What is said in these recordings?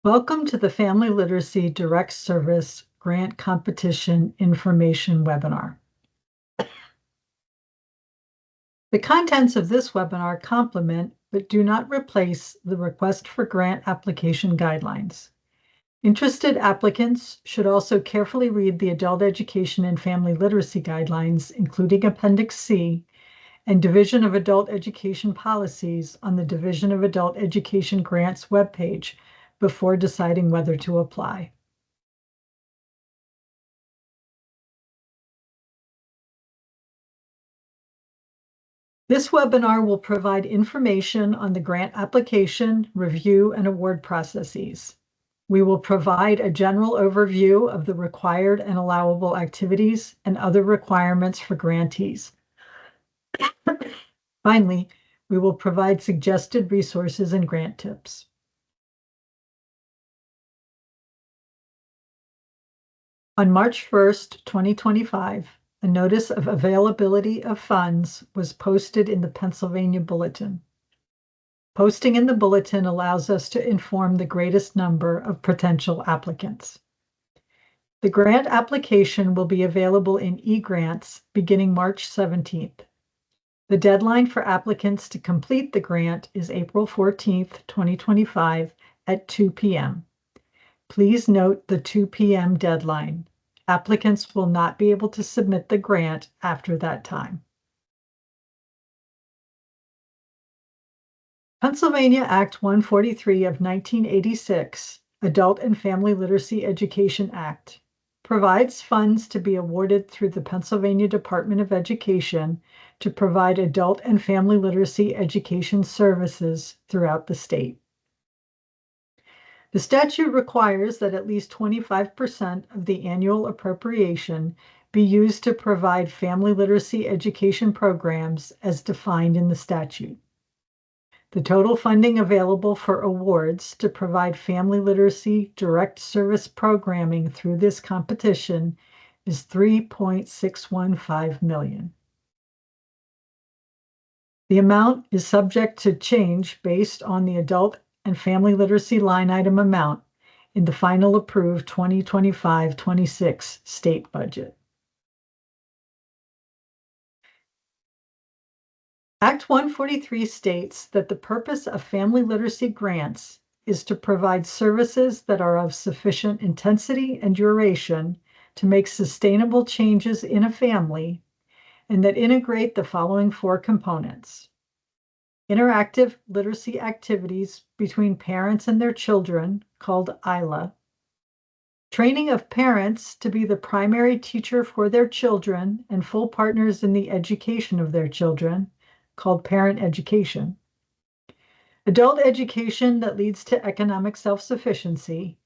Welcome to the Family Literacy Direct Service Grant Competition Information Webinar. The contents of this webinar complement but do not replace the request for grant application guidelines. Interested applicants should also carefully read the Adult Education and Family Literacy Guidelines, including Appendix C, and Division of Adult Education policies on the Division of Adult Education Grants webpage before deciding whether to apply. This webinar will provide information on the grant application, review, and award processes. We will provide a general overview of the required and allowable activities and other requirements for grantees. Finally, we will provide suggested resources and grant tips. On March 1st, 2025, a notice of availability of funds was posted in the Pennsylvania Bulletin. Posting in the bulletin allows us to inform the greatest number of potential applicants. The grant application will be available in eGrants beginning March 17th. The deadline for applicants to complete the grant is April 14th, 2025 at 2 p.m. Please note the 2 p.m. deadline. Applicants will not be able to submit the grant after that time. Pennsylvania Act 143 of 1986, Adult and Family Literacy Education Act, provides funds to be awarded through the Pennsylvania Department of Education to provide adult and family literacy education services throughout the state. The statute requires that at least 25% of the annual appropriation be used to provide family literacy education programs as defined in the statute. The total funding available for awards to provide family literacy direct service programming through this competition is $3.615 million. The amount is subject to change based on the adult and family literacy line item amount in the final approved 2025-26 state budget. Act 143 states that the purpose of family literacy grants is to provide services that are of sufficient intensity and duration to make sustainable changes in a family and that integrate the following four components: interactive literacy activities between parents and their children, called ILA, training of parents to be the primary teacher for their children and full partners in the education of their children, called parent education, adult education that leads to economic self-sufficiency,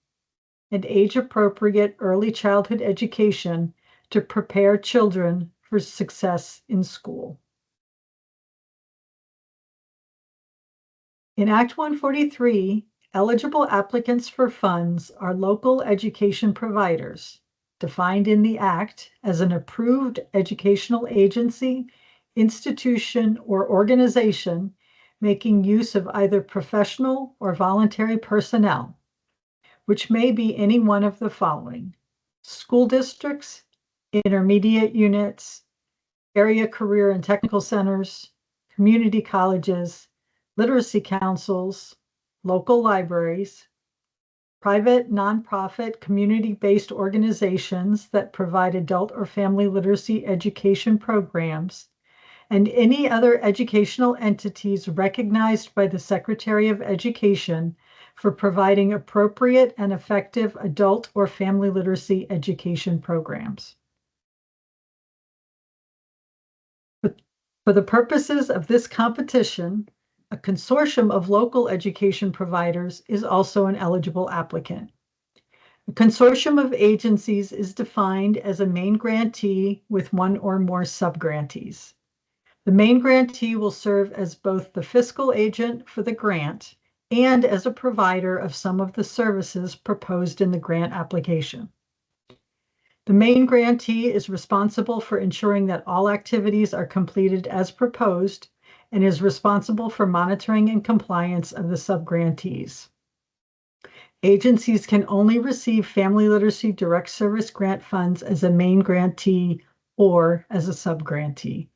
and age-appropriate early childhood education to prepare children for success in school. In Act 143, eligible applicants for funds are local education providers, defined in the Act as an approved educational agency, institution, or organization making use of either professional or voluntary personnel, which may be any one of the following: school districts, intermediate units, area career and technical centers, community colleges, literacy councils, local libraries, private, nonprofit, community-based organizations that provide adult or family literacy education programs, and any other educational entities recognized by the Secretary of Education for providing appropriate and effective adult or family literacy education programs. For the purposes of this competition, a consortium of local education providers is also an eligible applicant. A consortium of agencies is defined as a main grantee with one or more subgrantees. The main grantee will serve as both the fiscal agent for the grant and as a provider of some of the services proposed in the grant application. The main grantee is responsible for ensuring that all activities are completed as proposed and is responsible for monitoring and compliance of the subgrantees. Agencies can only receive Family Literacy Direct Service grant funds as a main grantee or as a sub-grantee.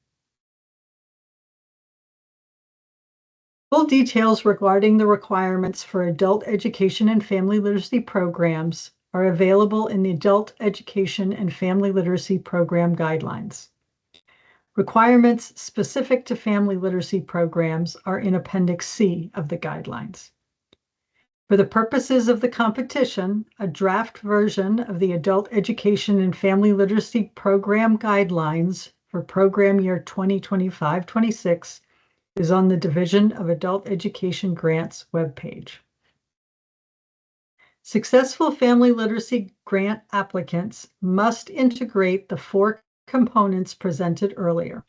Full details regarding the requirements for adult education and family literacy programs are available in the Adult Education and Family Literacy Program Guidelines. Requirements specific to family literacy programs are in Appendix C of the guidelines. For the purposes of the competition, a draft version of the Adult Education and Family Literacy Program Guidelines for program year 2025-26 is on the Division of Adult Education Grants webpage. Successful family literacy grant applicants must integrate the 4 components presented earlier.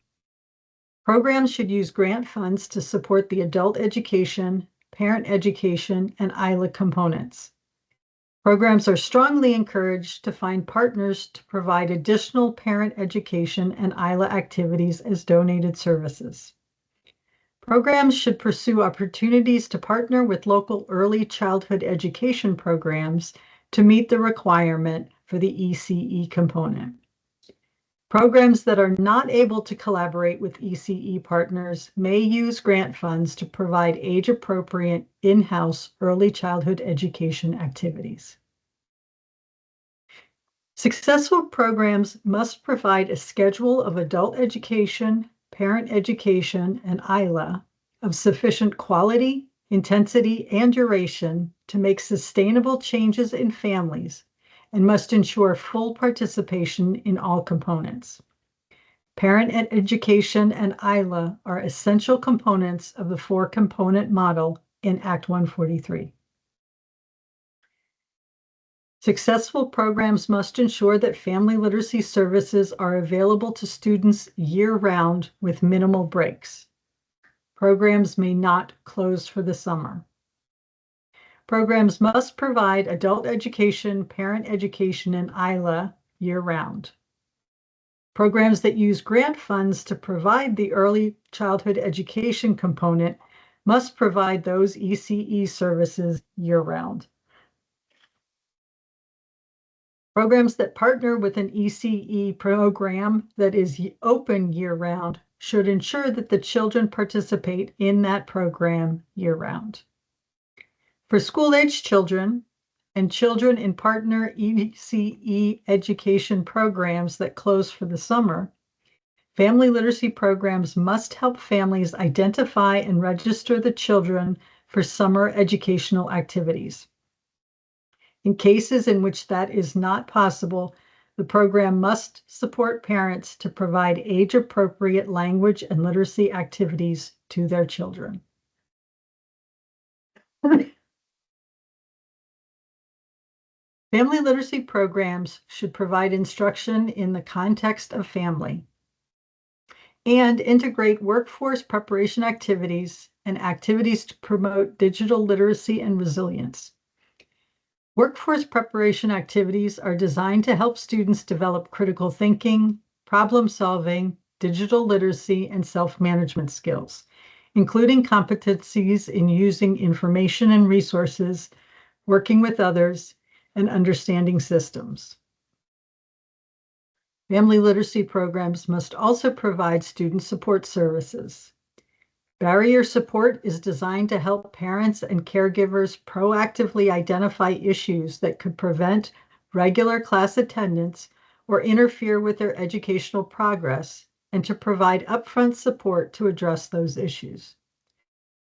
Programs should use grant funds to support the adult education, parent education, and ILA components. Programs are strongly encouraged to find partners to provide additional parent education and ILA activities as donated services. Programs should pursue opportunities to partner with local early childhood education programs to meet the requirement for the ECE component. Programs that are not able to collaborate with ECE partners may use grant funds to provide age-appropriate in-house early childhood education activities. Successful programs must provide a schedule of adult education, parent education, and ILA of sufficient quality, intensity, and duration to make sustainable changes in families and must ensure full participation in all components. Parent education and ILA are essential components of the 4-component model in Act 143. Successful programs must ensure that family literacy services are available to students year-round with minimal breaks. Programs may not close for the summer. Programs must provide adult education, parent education, and ILA year-round. Programs that use grant funds to provide the early childhood education component must provide those ECE services year-round. Programs that partner with an ECE program that is open year-round should ensure that the children participate in that program year-round. For school-age children and children in partner ECE education programs that close for the summer, family literacy programs must help families identify and register the children for summer educational activities. In cases in which that is not possible, the program must support parents to provide age-appropriate language and literacy activities to their children. Family literacy programs should provide instruction in the context of family and integrate workforce preparation activities and activities to promote digital literacy and resilience. Workforce preparation activities are designed to help students develop critical thinking, problem solving, digital literacy, and self-management skills, including competencies in using information and resources, working with others, and understanding systems. Family literacy programs must also provide student support services. Barrier support is designed to help parents and caregivers proactively identify issues that could prevent regular class attendance or interfere with their educational progress, and to provide upfront support to address those issues.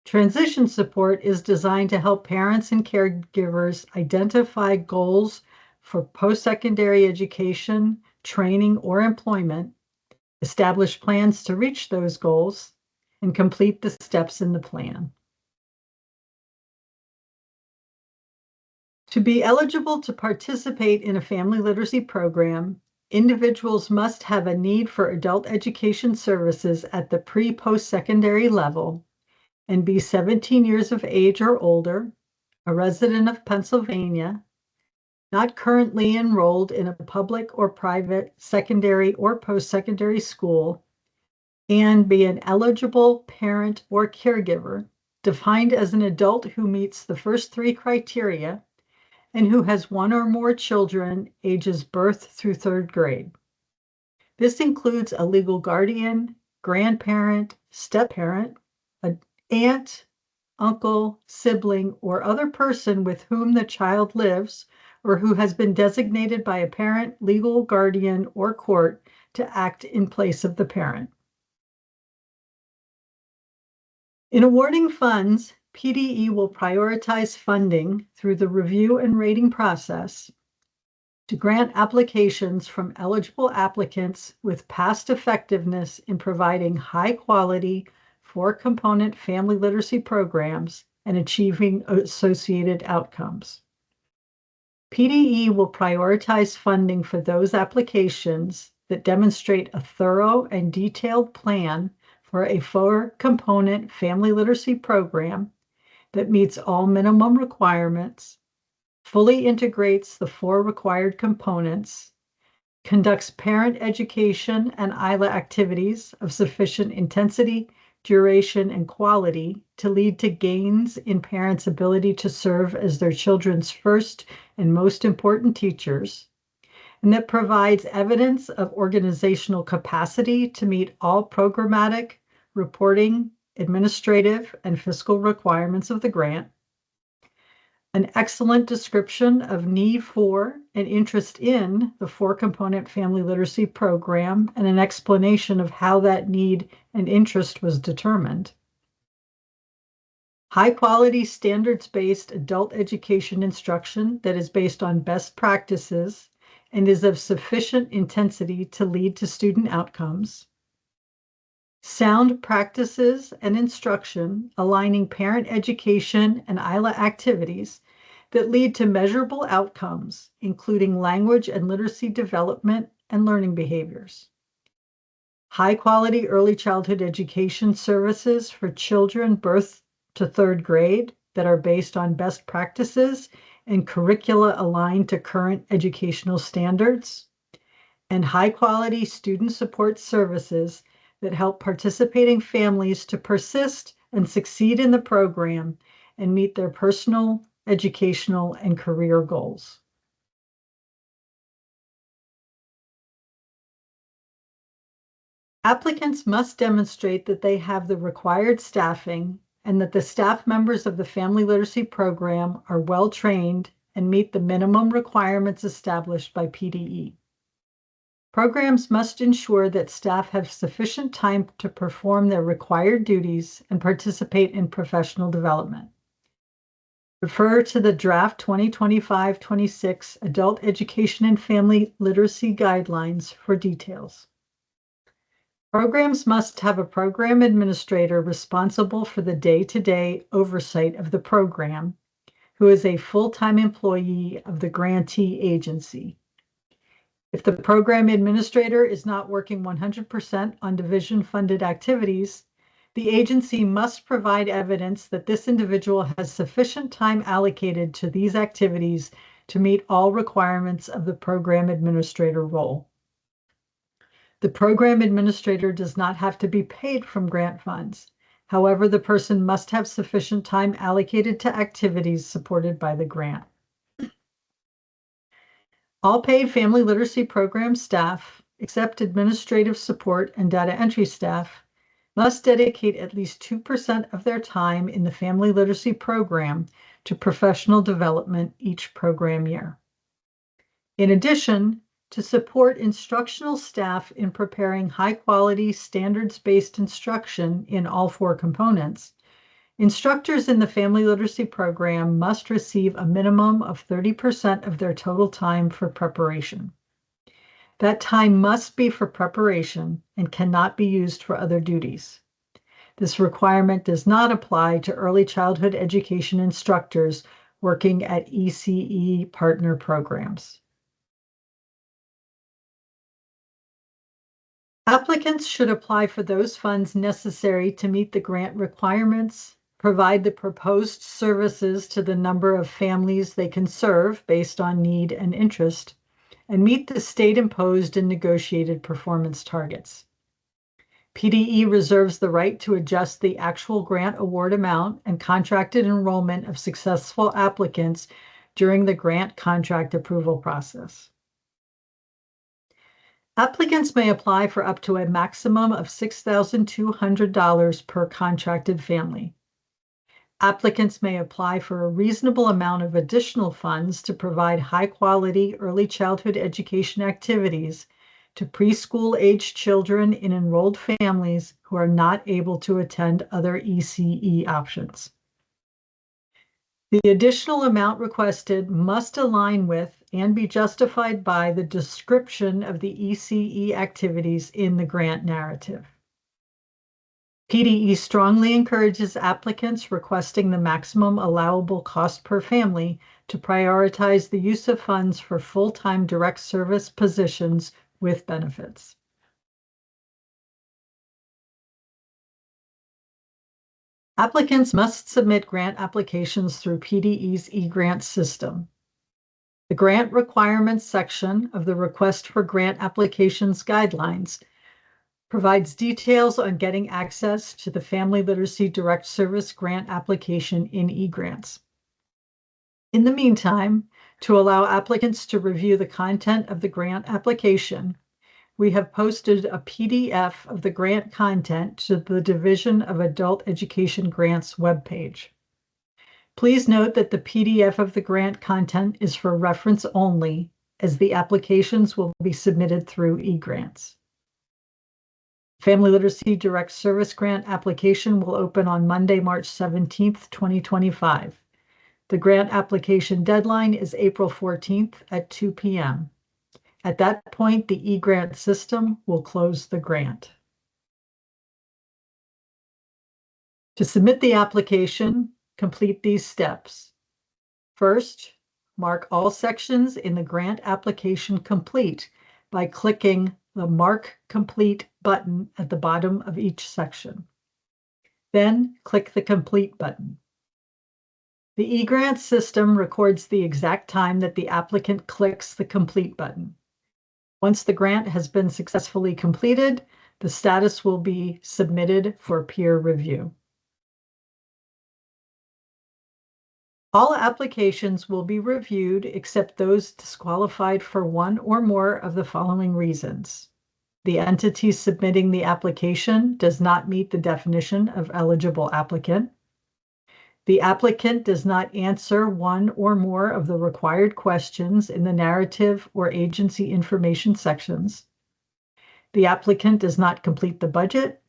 Transition support is designed to help parents and caregivers identify goals for post-secondary education, training, or employment, establish plans to reach those goals, and complete the steps in the plan. To be eligible to participate in a family literacy program, individuals must have a need for adult education services at the pre-post-secondary level and be 17 years of age or older, a resident of Pennsylvania, not currently enrolled in a public or private secondary or post-secondary school, and be an eligible parent or caregiver defined as an adult who meets the first 3 criteria and who has one or more children ages birth through third grade. This includes a legal guardian, grandparent, step-parent, an aunt, uncle, sibling, or other person with whom the child lives or who has been designated by a parent, legal guardian, or court to act in place of the parent. In awarding funds, PDE will prioritize funding through the review and rating process to grant applications from eligible applicants with past effectiveness in providing high-quality, four-component family literacy programs and achieving associated outcomes. PDE will prioritize funding for those applications that demonstrate a thorough and detailed plan for a four-component family literacy program that meets all minimum requirements, fully integrates the four required components, conducts parent education and ILA activities of sufficient intensity, duration, and quality to lead to gains in parents' ability to serve as their children's first and most important teachers, and that provides evidence of organizational capacity to meet all programmatic, reporting, administrative, and fiscal requirements of the grant, an excellent description of need for and interest in the four-component family literacy program, and an explanation of how that need and interest was determined. High-quality, standards-based adult education instruction that is based on best practices and is of sufficient intensity to lead to student outcomes. Sound practices and instruction aligning parent education and ILA activities that lead to measurable outcomes, including language and literacy development and learning behaviors. High-quality early childhood education services for children birth to third grade that are based on best practices and curricula aligned to current educational standards. And high-quality student support services that help participating families to persist and succeed in the program and meet their personal, educational, and career goals. Applicants must demonstrate that they have the required staffing and that the staff members of the Family Literacy Program are well-trained and meet the minimum requirements established by PDE. Programs must ensure that staff have sufficient time to perform their required duties and participate in professional development. Refer to the draft 2025-26 Adult Education and Family Literacy Guidelines for details. Programs must have a program administrator responsible for the day-to-day oversight of the program, who is a full-time employee of the grantee agency. If the program administrator is not working 100% on division-funded activities, the agency must provide evidence that this individual has sufficient time allocated to these activities to meet all requirements of the program administrator role. The program administrator does not have to be paid from grant funds. However, the person must have sufficient time allocated to activities supported by the grant. All paid family literacy program staff, except administrative support and data entry staff, must dedicate at least 2% of their time in the family literacy program to professional development each program year. In addition, to support instructional staff in preparing high-quality, standards-based instruction in all four components, instructors in the Family Literacy Program must receive a minimum of 30% of their total time for preparation. That time must be for preparation and cannot be used for other duties. This requirement does not apply to early childhood education instructors working at ECE partner programs. Applicants should apply for those funds necessary to meet the grant requirements, provide the proposed services to the number of families they can serve based on need and interest, and meet the state-imposed and negotiated performance targets. PDE reserves the right to adjust the actual grant award amount and contracted enrollment of successful applicants during the grant contract approval process. Applicants may apply for up to a maximum of $6,200 per contracted family. Applicants may apply for a reasonable amount of additional funds to provide high-quality early childhood education activities to preschool-aged children in enrolled families who are not able to attend other ECE options. The additional amount requested must align with and be justified by the description of the ECE activities in the grant narrative. PDE strongly encourages applicants requesting the maximum allowable cost per family to prioritize the use of funds for full-time direct service positions with benefits. Applicants must submit grant applications through PDE's eGrant system. The Grant Requirements section of the Request for Grant Applications Guidelines provides details on getting access to the Family Literacy Direct Service grant application in eGrants. In the meantime, to allow applicants to review the content of the grant application, we have posted a PDF of the grant content to the Division of Adult Education Grants webpage. Please note that the PDF of the grant content is for reference only, as the applications will be submitted through eGrants. Family Literacy Direct Service Grant application will open on Monday, March 17th, 2025. The grant application deadline is April 14th at 2 p.m. At that point, the eGrant system will close the grant. To submit the application, complete these steps. First, mark all sections in the grant application complete by clicking the Mark Complete button at the bottom of each section. Then click the Complete button. The eGrant system records the exact time that the applicant clicks the Complete button. Once the grant has been successfully completed, the status will be submitted for peer review. All applications will be reviewed except those disqualified for one or more of the following reasons. The entity submitting the application does not meet the definition of eligible applicant. The applicant does not answer one or more of the required questions in the narrative or agency information sections. The applicant does not complete the budget,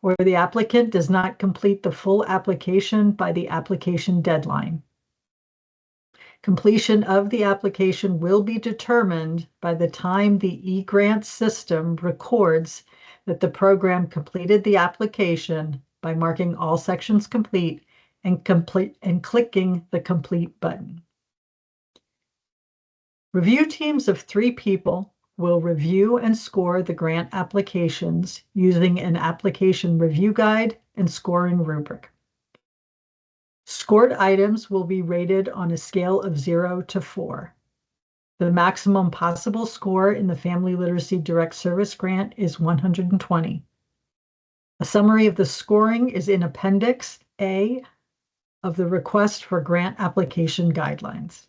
or the applicant does not complete the full application by the application deadline. Completion of the application will be determined by the time the eGrant system records that the program completed the application by marking all sections complete and clicking the Complete button. Review teams of 3 people will review and score the grant applications using an application review guide and scoring rubric. Scored items will be rated on a scale of 0 to 4. The maximum possible score in the Family Literacy Direct Service Grant is 120. A summary of the scoring is in Appendix A of the Request for Grant Application Guidelines.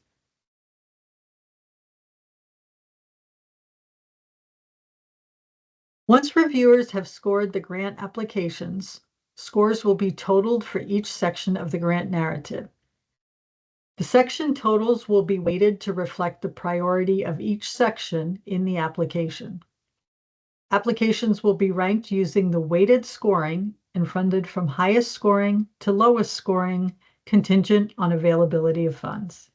Once reviewers have scored the grant applications, scores will be totaled for each section of the grant narrative. The section totals will be weighted to reflect the priority of each section in the application. Applications will be ranked using the weighted scoring and funded from highest scoring to lowest scoring, contingent on availability of funds.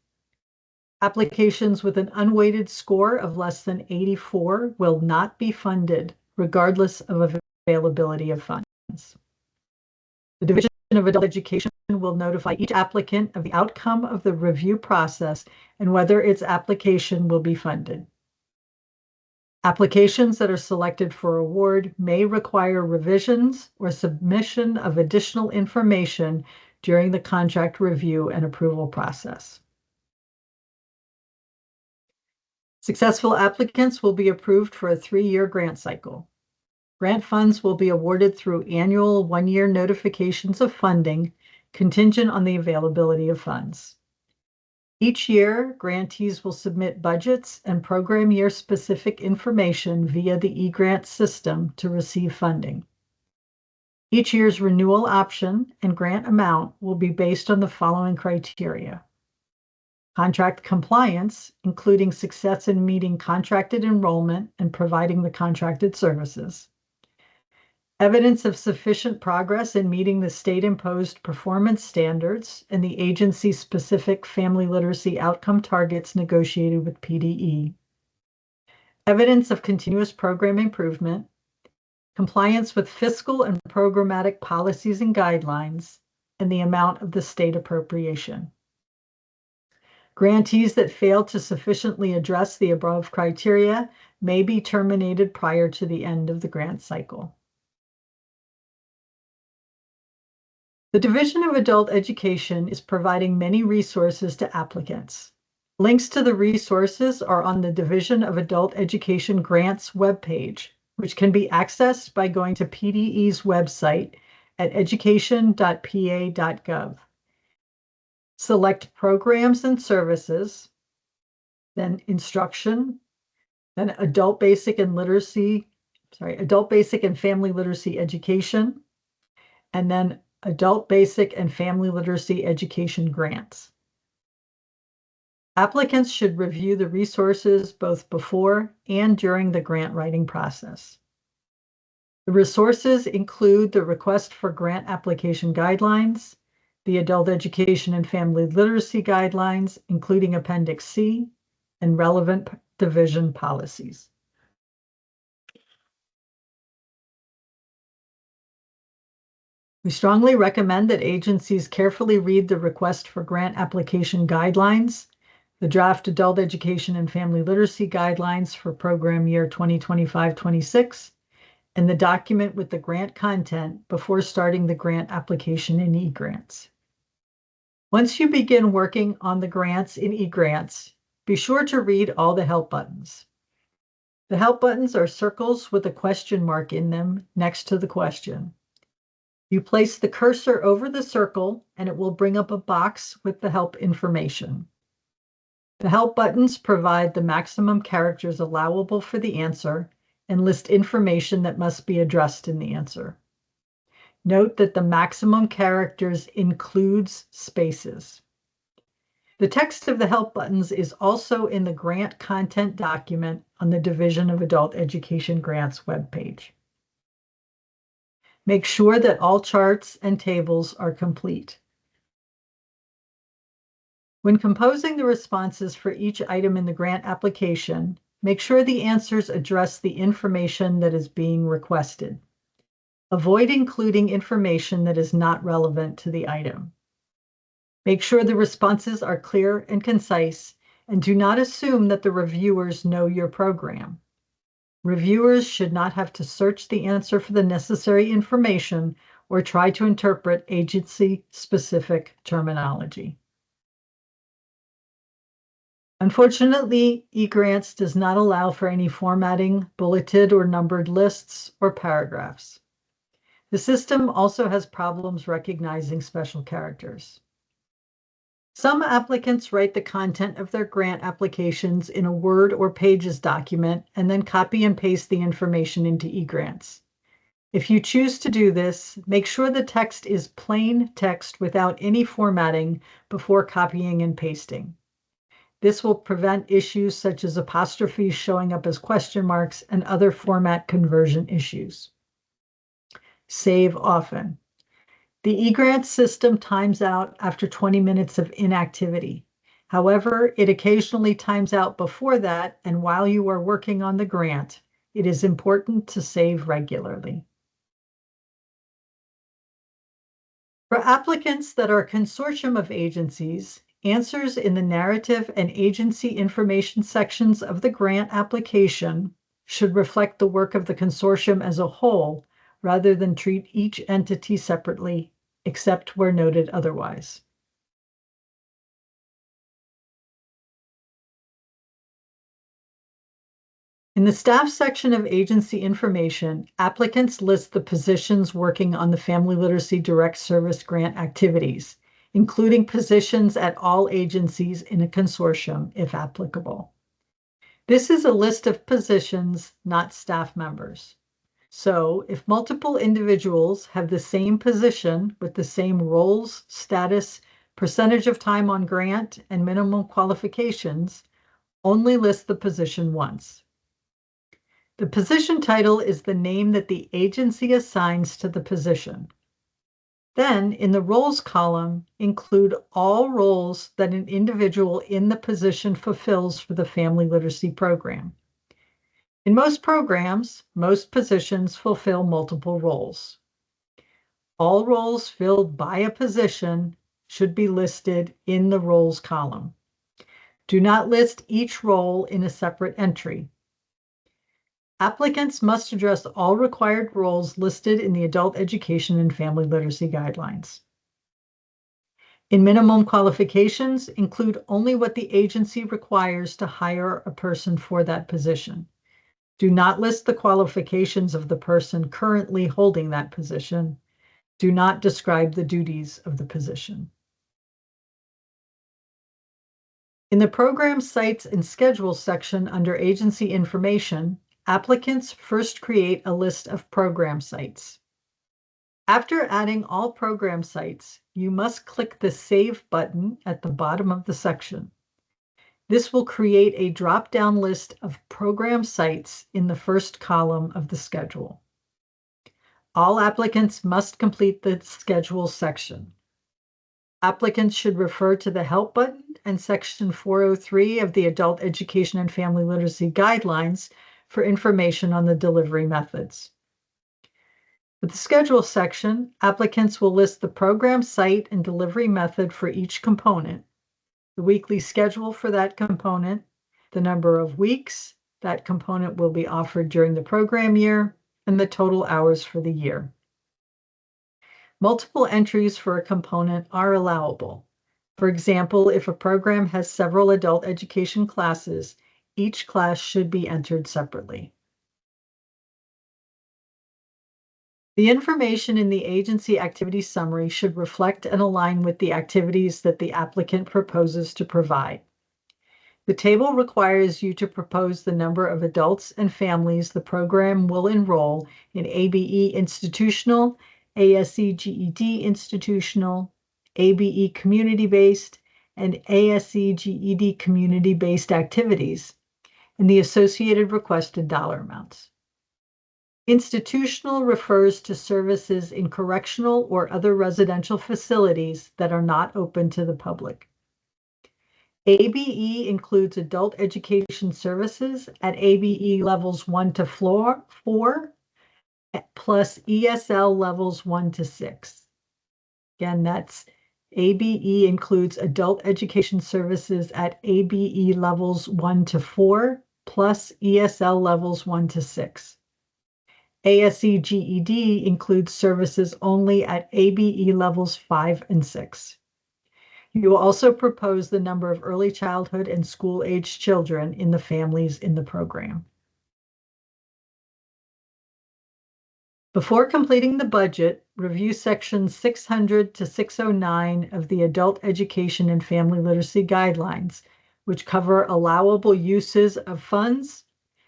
Applications with an unweighted score of less than 84 will not be funded, regardless of availability of funds. The Division of Adult Education will notify each applicant of the outcome of the review process and whether its application will be funded. Applications that are selected for award may require revisions or submission of additional information during the contract review and approval process. Successful applicants will be approved for a 3-year grant cycle. Grant funds will be awarded through annual 1-year notifications of funding, contingent on the availability of funds. Each year, grantees will submit budgets and program year-specific information via the eGrant system to receive funding. Each year's renewal option and grant amount will be based on the following criteria: contract compliance, including success in meeting contracted enrollment and providing the contracted services; evidence of sufficient progress in meeting the state-imposed performance standards and the agency-specific family literacy outcome targets negotiated with PDE; evidence of continuous program improvement; compliance with fiscal and programmatic policies and guidelines; and the amount of the state appropriation. Grantees that fail to sufficiently address the above criteria may be terminated prior to the end of the grant cycle. The Division of Adult Education is providing many resources to applicants. Links to the resources are on the Division of Adult Education Grants webpage, which can be accessed by going to PDE's website at education.pa.gov. Select Programs and Services, then Instruction, then Adult Basic and Family Literacy Education, and then Adult Basic and Family Literacy Education Grants. Applicants should review the resources both before and during the grant writing process. The resources include the Request for Grant Application Guidelines, the Adult Education and Family Literacy Guidelines, including Appendix C, and relevant division policies. We strongly recommend that agencies carefully read the Request for Grant Application Guidelines, the Draft Adult Education and Family Literacy Guidelines for Program Year 2025-26, and the document with the grant content before starting the grant application in eGrants. Once you begin working on the grants in eGrants, be sure to read all the help buttons. The help buttons are circles with a question mark in them next to the question. You place the cursor over the circle and it will bring up a box with the help information. The help buttons provide the maximum characters allowable for the answer and list information that must be addressed in the answer. Note that the maximum characters includes spaces. The text of the help buttons is also in the grant content document on the Division of Adult Education Grants webpage. Make sure that all charts and tables are complete. When composing the responses for each item in the grant application, make sure the answers address the information that is being requested. Avoid including information that is not relevant to the item. Make sure the responses are clear and concise, and do not assume that the reviewers know your program. Reviewers should not have to search the answer for the necessary information or try to interpret agency-specific terminology. Unfortunately, eGrants does not allow for any formatting, bulleted or numbered lists, or paragraphs. The system also has problems recognizing special characters. Some applicants write the content of their grant applications in a Word or Pages document and then copy and paste the information into eGrants. If you choose to do this, make sure the text is plain text without any formatting before copying and pasting. This will prevent issues such as apostrophes showing up as question marks and other format conversion issues. Save often. The eGrant system times out after 20 minutes of inactivity. However, it occasionally times out before that, and while you are working on the grant, it is important to save regularly. For applicants that are a consortium of agencies, answers in the narrative and agency information sections of the grant application should reflect the work of the consortium as a whole, rather than treat each entity separately, except where noted otherwise. In the staff section of agency information, applicants list the positions working on the Family Literacy Direct Service grant activities, including positions at all agencies in a consortium, if applicable. This is a list of positions, not staff members. So if multiple individuals have the same position with the same roles, status, percentage of time on grant, and minimum qualifications, only list the position once. The position title is the name that the agency assigns to the position. Then, in the roles column, include all roles that an individual in the position fulfills for the Family Literacy Program. In most programs, most positions fulfill multiple roles. All roles filled by a position should be listed in the roles column. Do not list each role in a separate entry. Applicants must address all required roles listed in the Adult Education and Family Literacy Guidelines. In minimum qualifications, include only what the agency requires to hire a person for that position. Do not list the qualifications of the person currently holding that position. Do not describe the duties of the position. In the Program Sites and Schedules section under Agency Information, applicants first create a list of program sites. After adding all program sites, you must click the Save button at the bottom of the section. This will create a drop-down list of program sites in the first column of the schedule. All applicants must complete the schedule section. Applicants should refer to the Help button and Section 403 of the Adult Education and Family Literacy Guidelines for information on the delivery methods. For the schedule section, applicants will list the program site and delivery method for each component, the weekly schedule for that component, the number of weeks that component will be offered during the program year, and the total hours for the year. Multiple entries for a component are allowable. For example, if a program has several adult education classes, each class should be entered separately. The information in the agency activity summary should reflect and align with the activities that the applicant proposes to provide. The table requires you to propose the number of adults and families the program will enroll in ABE institutional, ASE GED institutional, ABE community-based, and ASE GED community-based activities, and the associated requested dollar amounts. Institutional refers to services in correctional or other residential facilities that are not open to the public. ABE includes adult education services at ABE levels 1 to 4, plus ESL levels 1 to 6. Again, that's ABE includes adult education services at ABE levels 1 to 4, plus ESL levels 1 to 6. ASE GED includes services only at ABE levels 5 and 6. You will also propose the number of early childhood and school-aged children in the families in the program. Before completing the budget, review sections 600 to 609 of the Adult Education and Family Literacy Guidelines, which cover allowable uses of funds,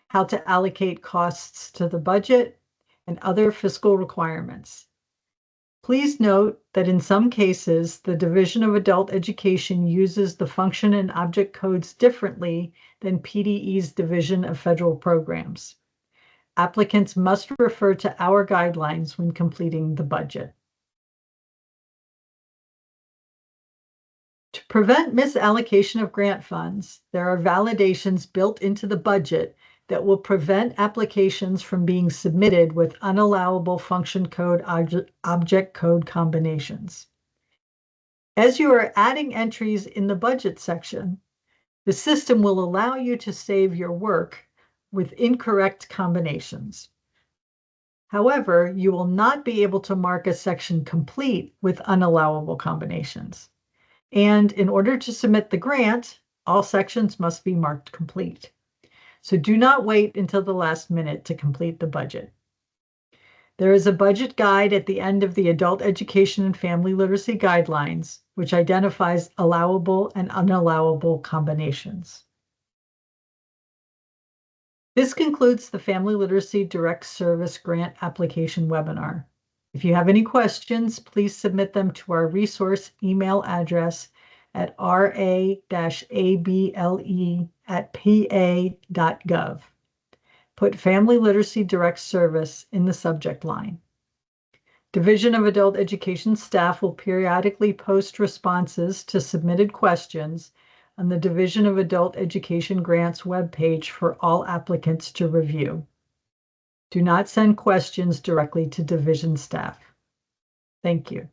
how to allocate costs to the budget, and other fiscal requirements. Please note that in some cases, the Division of Adult Education uses the function and object codes differently than PDE's Division of Federal Programs. Applicants must refer to our guidelines when completing the budget. To prevent misallocation of grant funds, there are validations built into the budget that will prevent applications from being submitted with unallowable function code object code combinations. As you are adding entries in the budget section, the system will allow you to save your work with incorrect combinations. However, you will not be able to mark a section complete with unallowable combinations. And in order to submit the grant, all sections must be marked complete. So do not wait until the last minute to complete the budget. There is a budget guide at the end of the Adult Education and Family Literacy Guidelines, which identifies allowable and unallowable combinations. This concludes the Family Literacy Direct Service Grant Application webinar. If you have any questions, please submit them to our resource email address at ra-able@pa.gov. Put Family Literacy Direct Service in the subject line. Division of Adult Education staff will periodically post responses to submitted questions on the Division of Adult Education Grants webpage for all applicants to review. Do not send questions directly to division staff. Thank you.